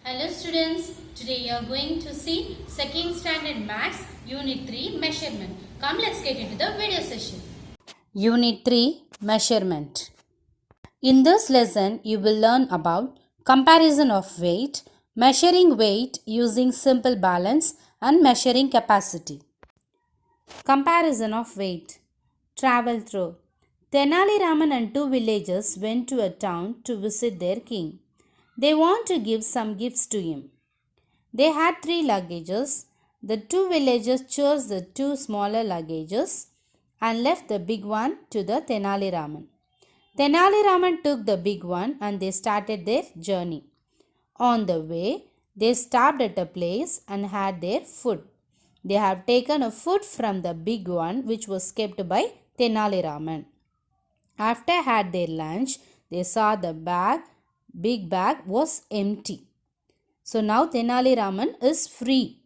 Hello students, today you are going to see 2nd standard maths unit 3 measurement. Come let's get into the video session. Unit 3 measurement. In this lesson you will learn about comparison of weight, measuring weight using simple balance and measuring capacity. Comparison of weight. Travel through. Tenali Raman and two villagers went to a town to visit their king. They want to give some gifts to him. They had 3 luggages. The two villagers chose the 2 smaller luggages and left the big one to the Tenali Raman. Tenali Raman took the big one and they started their journey. On the way, they stopped at a place and had their food. They have taken a food from the big one which was kept by Tenali Raman. After had their lunch, they saw the big bag was empty. So now Tenali Raman is free.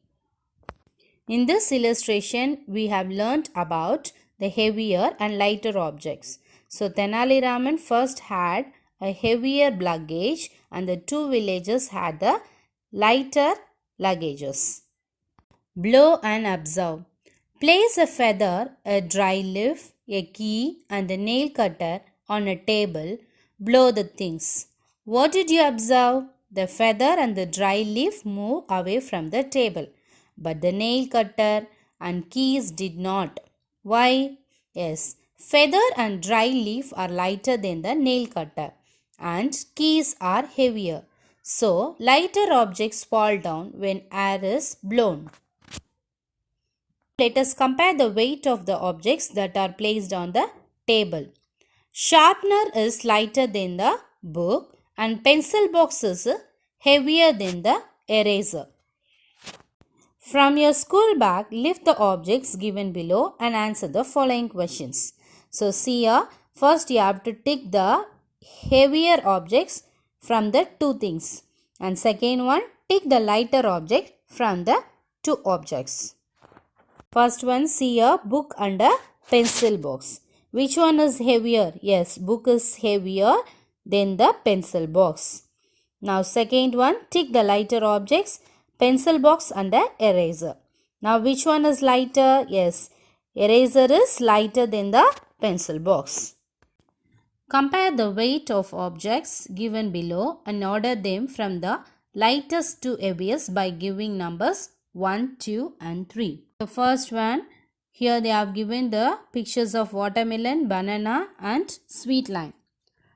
In this illustration, we have learnt about the heavier and lighter objects. So Tenali Raman first had a heavier luggage and the two villagers had the lighter luggages. Blow and observe. Place a feather, a dry leaf, a key and a nail cutter on a table. Blow the things. What did you observe? The feather and the dry leaf move away from the table, but the nail cutter and keys did not. Why? Yes, feather and dry leaf are lighter than the nail cutter and keys are heavier. So, lighter objects fall down when air is blown. Let us compare the weight of the objects that are placed on the table. Sharpener is lighter than the book and pencil box is heavier than the eraser. From your school bag, lift the objects given below and answer the following questions. So see here, first you have to tick the heavier objects from the two things. And second one, tick the lighter object from the two objects. First one, see a book and a pencil box. Which one is heavier? Yes, book is heavier than the pencil box. Now second one, tick the lighter objects, pencil box and a eraser. Now which one is lighter? Yes, eraser is lighter than the pencil box. Compare the weight of objects given below and order them from the lightest to heaviest by giving numbers 1, 2 and 3. The first one, here they have given the pictures of watermelon, banana and sweet lime.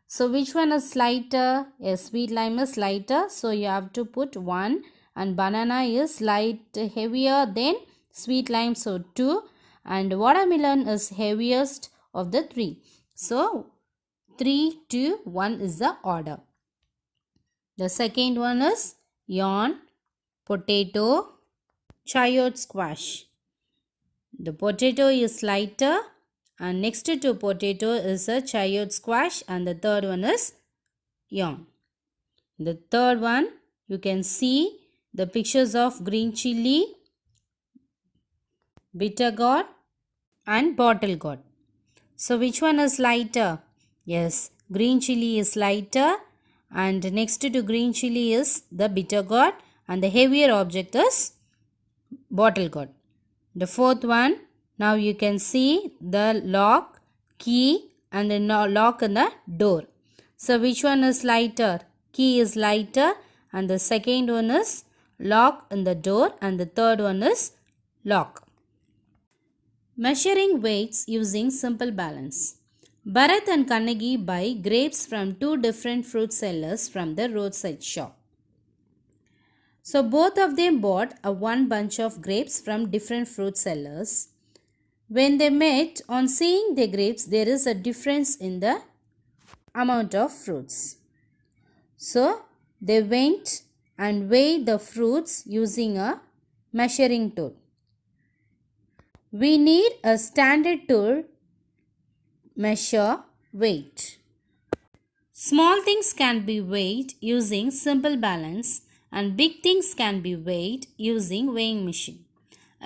So which one is lighter? Yes, sweet lime is lighter. So you have to put 1 and banana is heavier than sweet lime. So 2 and watermelon is heaviest of the 3. So 3, 2, 1 is the order. The second one is yarn, potato, chayote squash. The potato is lighter and next to potato is a chayote squash and the third one is yarn. The third one, you can see the pictures of green chili, bitter gourd and bottle gourd. So which one is lighter? Yes, green chili is lighter and next to green chili is the bitter gourd and the heavier object is bottle gourd. The fourth one, now you can see the lock, key and the lock in the door. So which one is lighter? Key is lighter and the second one is lock in the door and the third one is lock. Measuring weights using simple balance. Bharat and Kannagi buy grapes from two different fruit sellers from the roadside shop. So both of them bought one bunch of grapes from different fruit sellers. When they met, on seeing the grapes, there is a difference in the amount of fruits. So they went and weighed the fruits using a measuring tool. We need a standard tool measure weight. Small things can be weighed using simple balance and big things can be weighed using weighing machine.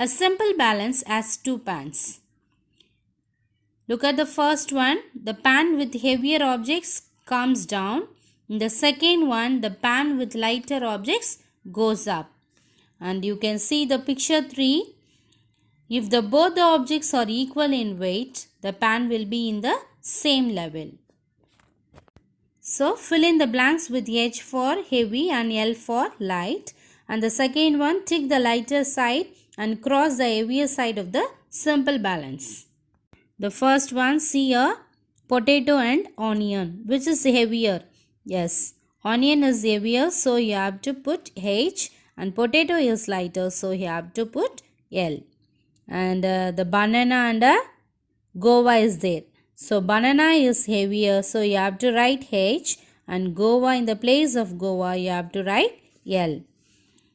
A simple balance has two pans. Look at the first one. The pan with heavier objects comes down. In the second one, the pan with lighter objects goes up. And you can see the picture 3. If both the objects are equal in weight, the pan will be in the same level. So fill in the blanks with H for heavy and L for light. And the second one, tick the lighter side and cross the heavier side of the simple balance. The first one, see a potato and onion. Which is heavier? Yes, onion is heavier, so you have to put H, and potato is lighter, so you have to put L. And the banana and guava is there. So banana is heavier, so you have to write H, and guava in the place of guava you have to write L.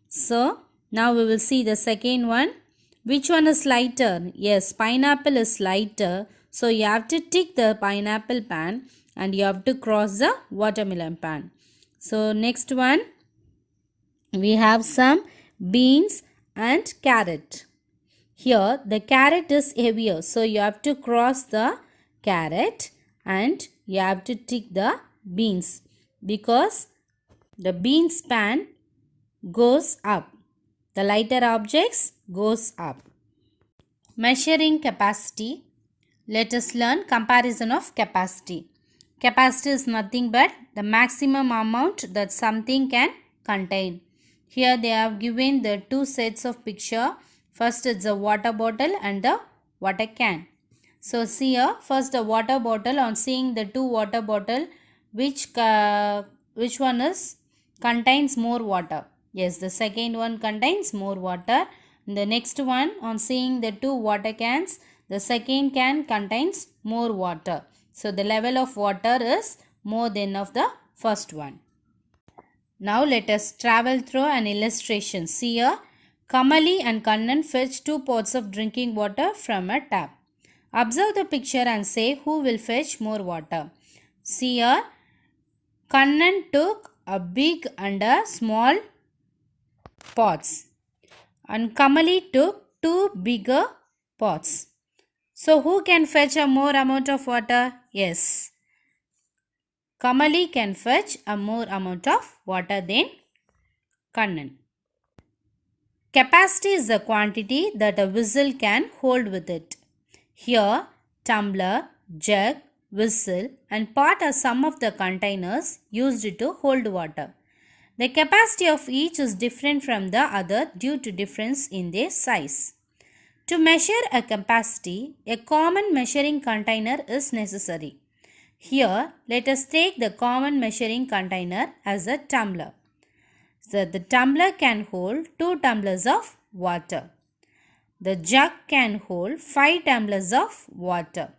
So now we will see the second one. Which one is lighter? Yes, pineapple is lighter, so you have to tick the pineapple pan and you have to cross the watermelon pan. So next one, we have some beans and carrot. Here the carrot is heavier, so you have to cross the carrot and you have to tick the beans because the beans pan goes up. The lighter objects goes up. Measuring capacity. Let us learn comparison of capacity. Capacity is nothing but the maximum amount that something can contain. Here they have given the two sets of picture. First is the water bottle and the water can. So see here, first the water bottle. On seeing the two water bottle, which one is contains more water? Yes, the second one contains more water. The next one, on seeing the two water cans, the second can contains more water. So the level of water is more than of the first one. Now let us travel through an illustration. See here, Kamali and Kannan fetch 2 pots of drinking water from a tap. Observe the picture and say who will fetch more water. See here, Kannan took a big and a small pots and Kamali took 2 bigger pots. So who can fetch a more amount of water? Yes, Kamali can fetch a more amount of water than Kannan. Capacity is the quantity that a vessel can hold with it. Here, tumbler, jug, whistle and pot are some of the containers used to hold water. The capacity of each is different from the other due to difference in their size. To measure a capacity, a common measuring container is necessary. Here, let us take the common measuring container as a tumbler. So, the tumbler can hold 2 tumblers of water. The jug can hold 5 tumblers of water.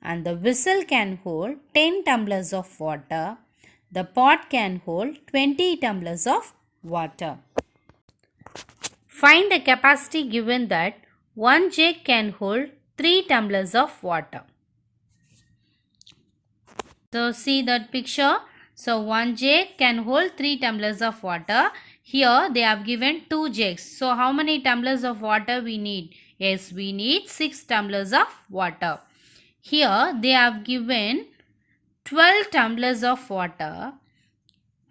And the whistle can hold 10 tumblers of water. The pot can hold 20 tumblers of water. Find the capacity given that 1 jug can hold 3 tumblers of water. So see that picture. So 1 jug can hold 3 tumblers of water. Here they have given 2 jugs. So how many tumblers of water we need? Yes, we need 6 tumblers of water. Here they have given 12 tumblers of water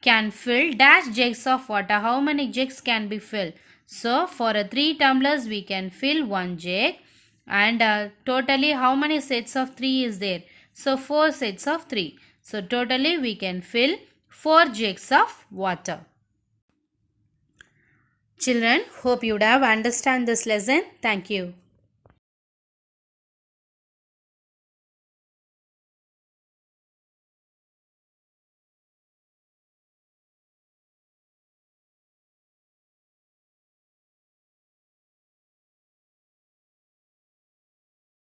can fill dash jugs of water. How many jugs can be filled? So for 3 tumblers we can fill 1 jug, and totally how many sets of 3 is there? So 4 sets of 3. So totally we can fill 4 jugs of water. Children, hope you would have understand this lesson. Thank you.